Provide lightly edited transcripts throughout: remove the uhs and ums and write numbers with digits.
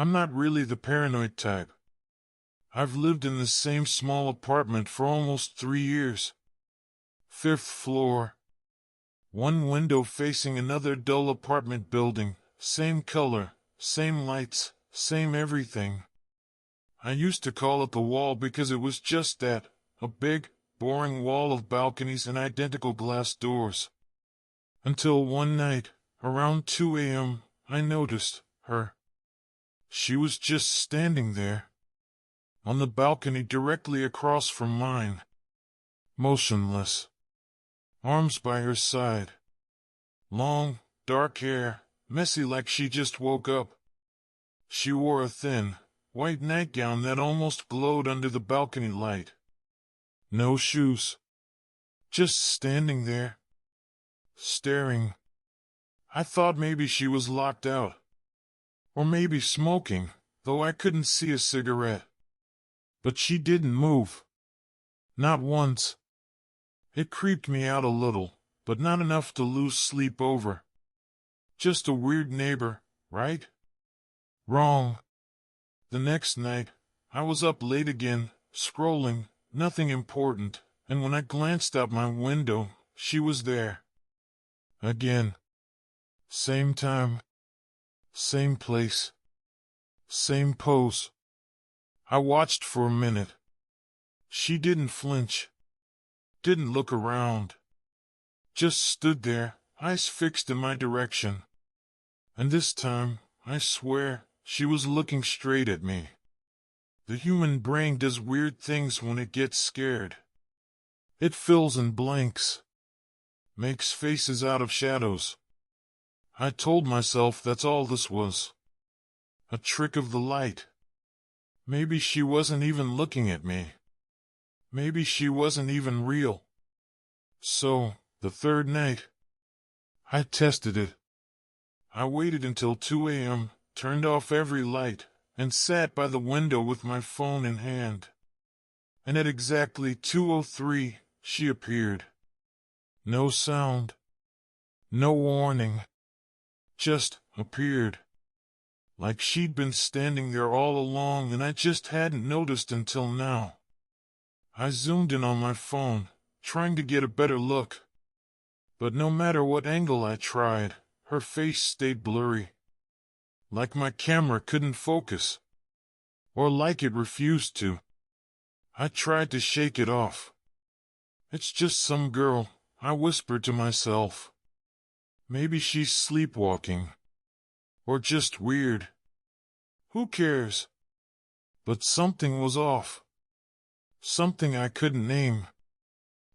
I'm not really the paranoid type. I've lived in the same small apartment for almost 3 years. Fifth floor. One window facing another dull apartment building. Same color, same lights, same everything. I used to call it the wall because it was just that, a big, boring wall of balconies and identical glass doors. Until one night, around 2 a.m., I noticed her. She was just standing there, on the balcony directly across from mine, motionless, arms by her side, long, dark hair, messy like she just woke up. She wore a thin, white nightgown that almost glowed under the balcony light. No shoes. Just standing there, staring. I thought maybe she was locked out. Or maybe smoking, though I couldn't see a cigarette. But she didn't move. Not once. It creeped me out a little, but not enough to lose sleep over. Just a weird neighbor, right? Wrong. The next night, I was up late again, scrolling, nothing important, and when I glanced out my window, she was there. Again. Same time. Same place. Same pose. I watched for a minute. She didn't flinch. Didn't look around. Just stood there, eyes fixed in my direction. And this time, I swear, she was looking straight at me. The human brain does weird things when it gets scared. It fills in blanks. Makes faces out of shadows. I told myself that's all this was. A trick of the light. Maybe she wasn't even looking at me. Maybe she wasn't even real. So, the third night, I tested it. I waited until 2 a.m., turned off every light, and sat by the window with my phone in hand. And at exactly 2:03, she appeared. No sound. No warning. Just appeared. Like she'd been standing there all along and I just hadn't noticed until now. I zoomed in on my phone, trying to get a better look. But no matter what angle I tried, her face stayed blurry. Like my camera couldn't focus. Or like it refused to. I tried to shake it off. It's just some girl, I whispered to myself. Maybe she's sleepwalking. Or just weird. Who cares? But something was off. Something I couldn't name.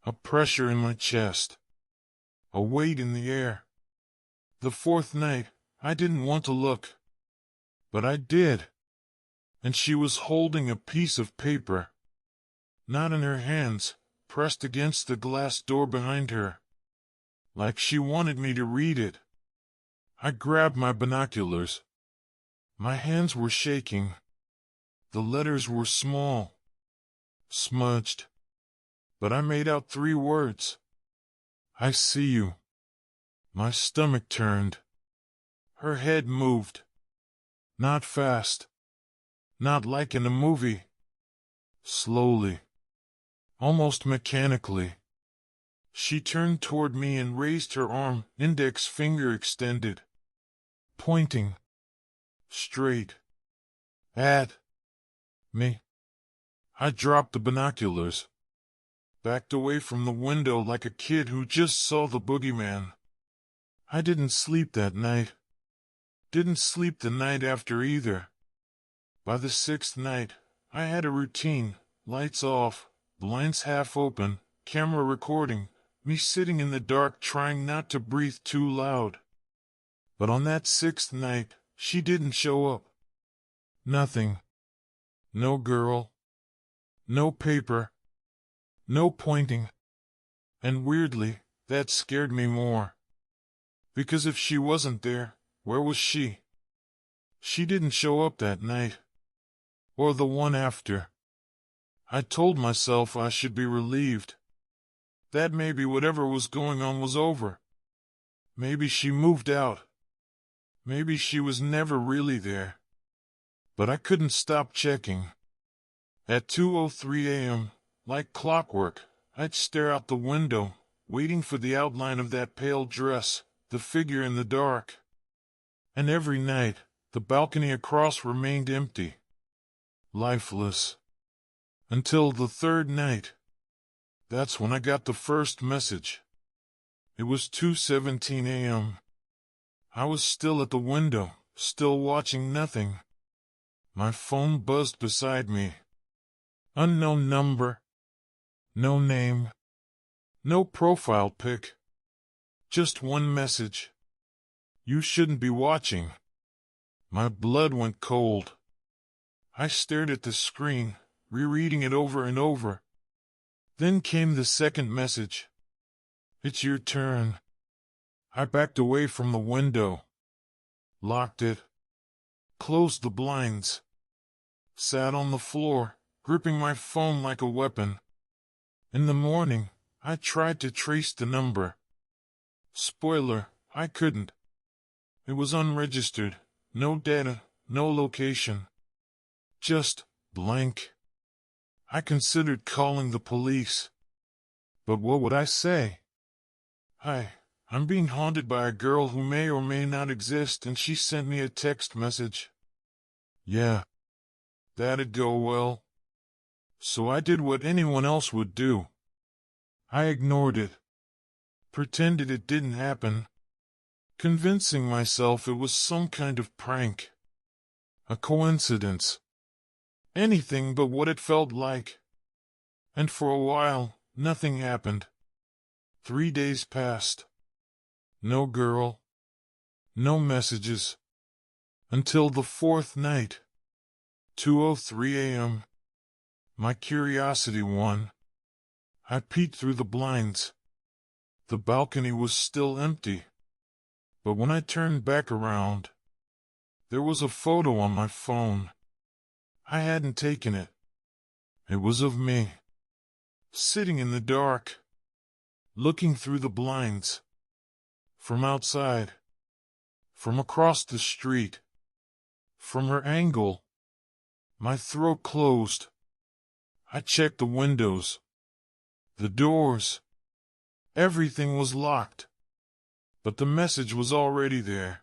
A pressure in my chest. A weight in the air. The fourth night, I didn't want to look. But I did. And she was holding a piece of paper. Not in her hands, pressed against the glass door behind her. Like she wanted me to read it. I grabbed my binoculars. My hands were shaking. The letters were small. Smudged. But I made out 3 words. I see you. My stomach turned. Her head moved. Not fast. Not like in a movie. Slowly. Almost mechanically. She turned toward me and raised her arm, index finger extended. Pointing. Straight. At me. I dropped the binoculars. Backed away from the window like a kid who just saw the boogeyman. I didn't sleep that night. Didn't sleep the night after either. By the 6th night, I had a routine, lights off, blinds half open, camera recording, me sitting in the dark trying not to breathe too loud. But on that 6th night, she didn't show up. Nothing. No girl. No paper. No pointing. And weirdly, that scared me more. Because if she wasn't there, where was she? She didn't show up that night. Or the one after. I told myself I should be relieved. That maybe whatever was going on was over. Maybe she moved out. Maybe she was never really there. but I couldn't stop checking. At 2:03 a.m., like clockwork, I'd stare out the window, waiting for the outline of that pale dress, the figure in the dark. And every night, the balcony across remained empty, lifeless. Until the third night. That's when I got the first message. It was 2:17 a.m. I was still at the window, still watching nothing. My phone buzzed beside me. Unknown number. No name. No profile pic. Just one message. You shouldn't be watching. My blood went cold. I stared at the screen, rereading it over and over. Then came the second message. It's your turn. I backed away from the window, locked it, closed the blinds, sat on the floor, gripping my phone like a weapon. In the morning, I tried to trace the number. Spoiler, I couldn't. It was unregistered, no data, no location. Just blank. I considered calling the police. But what would I say? Hi, I'm being haunted by a girl who may or may not exist, and she sent me a text message. Yeah, that'd go well. So I did what anyone else would do. I ignored it. Pretended it didn't happen. Convincing myself it was some kind of prank. A coincidence. Anything but what it felt like. And for a while, nothing happened. 3 days passed. No girl. No messages. Until the fourth night. 2:03 a.m. My curiosity won. I peeked through the blinds. The balcony was still empty. But when I turned back around, there was a photo on my phone. I hadn't taken it. It was of me, sitting in the dark, looking through the blinds. From outside, from across the street, from her angle. My throat closed. I checked the windows, the doors. Everything was locked. But the message was already there.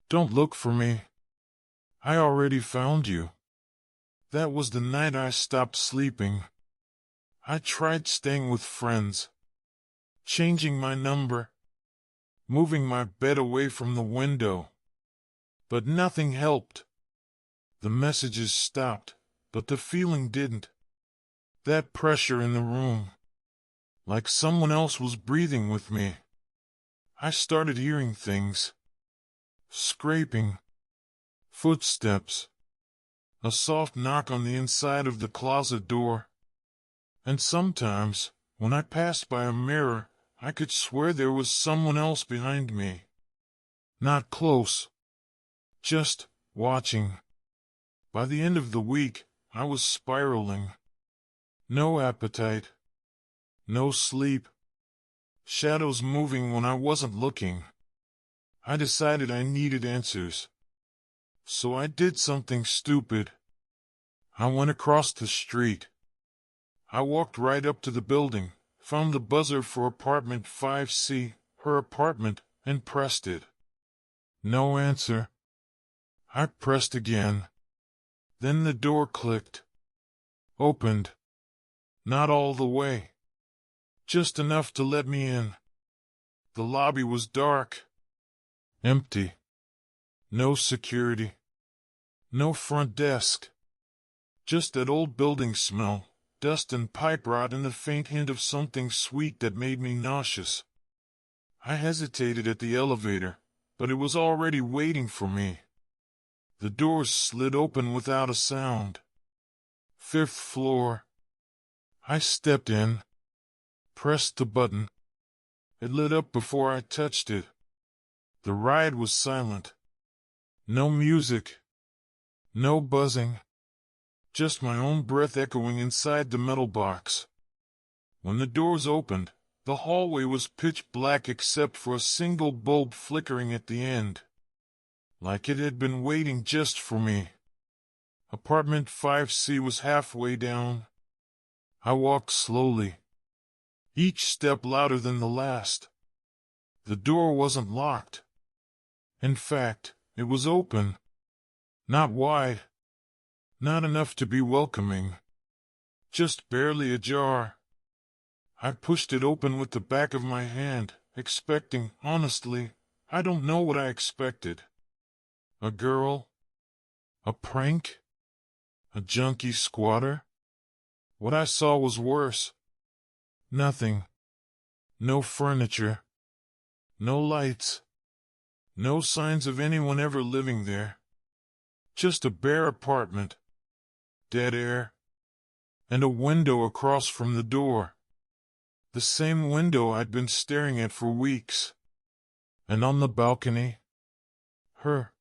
Don't look for me. I already found you. That was the night I stopped sleeping. I tried staying with friends, changing my number, moving my bed away from the window. But nothing helped. The messages stopped, but the feeling didn't. That pressure in the room, like someone else was breathing with me. I started hearing things. Scraping. Footsteps. A soft knock on the inside of the closet door. And sometimes, when I passed by a mirror, I could swear there was someone else behind me. Not close. Just watching. By the end of the week, I was spiraling. No appetite. No sleep. Shadows moving when I wasn't looking. I decided I needed answers. So I did something stupid. I went across the street. I walked right up to the building, found the buzzer for apartment 5C, her apartment, and pressed it. No answer. I pressed again. Then the door clicked. Opened. Not all the way. Just enough to let me in. The lobby was dark. Empty. No security. No front desk. Just that old building smell, dust and pipe rot, and the faint hint of something sweet that made me nauseous. I hesitated at the elevator, but it was already waiting for me. The doors slid open without a sound. 5th floor. I stepped in. Pressed the button. It lit up before I touched it. The ride was silent. No music. No buzzing. Just my own breath echoing inside the metal box. When the doors opened, the hallway was pitch black except for a single bulb flickering at the end. Like it had been waiting just for me. Apartment 5C was halfway down. I walked slowly, each step louder than the last. The door wasn't locked. In fact, it was open. Not wide. Not enough to be welcoming. Just barely ajar. I pushed it open with the back of my hand, expecting, honestly, I don't know what I expected. A girl? A prank? A junkie squatter? What I saw was worse. Nothing. No furniture. No lights. No signs of anyone ever living there. Just a bare apartment. Dead air. And a window across from the door. The same window I'd been staring at for weeks. And on the balcony, her.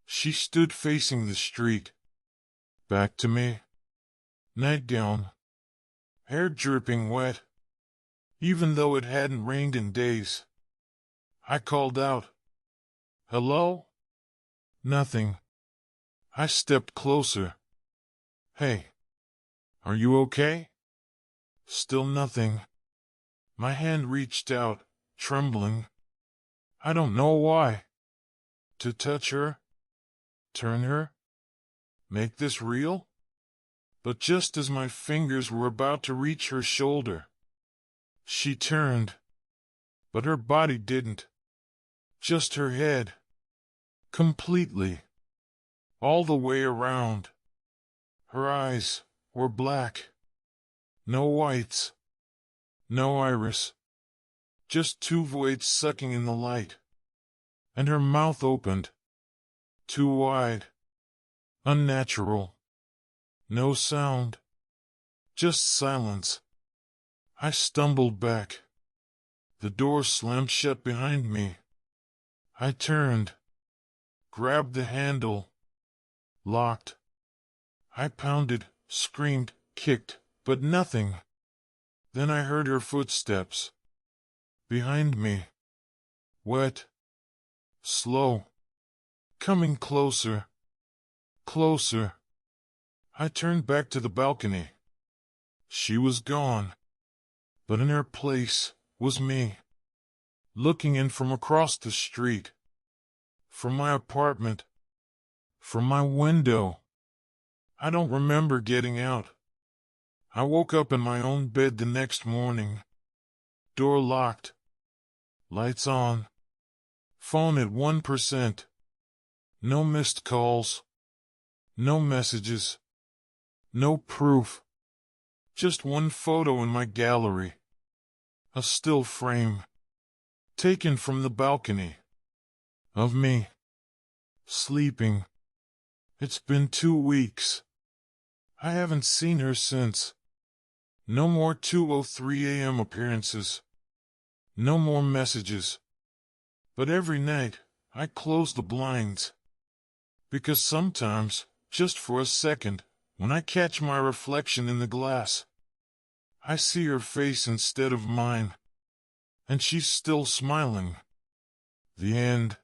She stood facing the street. Back to me. Nightgown. Hair dripping wet. Even though it hadn't rained in days. I called out. Hello? Nothing. I stepped closer. Hey. Are you okay? Still nothing. My hand reached out, trembling. I don't know why. To touch her? Turn her? Make this real? But just as my fingers were about to reach her shoulder, she turned. But her body didn't. Just her head. Completely. All the way around. Her eyes were black. No whites. No iris. Just two voids sucking in the light. And her mouth opened. Too wide. Unnatural. No sound. Just silence. I stumbled back. The door slammed shut behind me. I turned. Grabbed the handle. Locked. I pounded, screamed, kicked, but nothing. Then I heard her footsteps. Behind me. Wet. Slow. Coming closer. Closer. I turned back to the balcony. She was gone. But in her place was me. Looking in from across the street. From my apartment. From my window. I don't remember getting out. I woke up in my own bed the next morning. Door locked. Lights on. Phone at 1%. No missed calls. No messages. No proof. Just one photo in my gallery. A still frame. Taken from the balcony. Of me. Sleeping. It's been 2 weeks. I haven't seen her since. No more 2:03 a.m. appearances. No more messages. But every night, I close the blinds. Because sometimes, just for a second, when I catch my reflection in the glass, I see her face instead of mine. And she's still smiling. The end.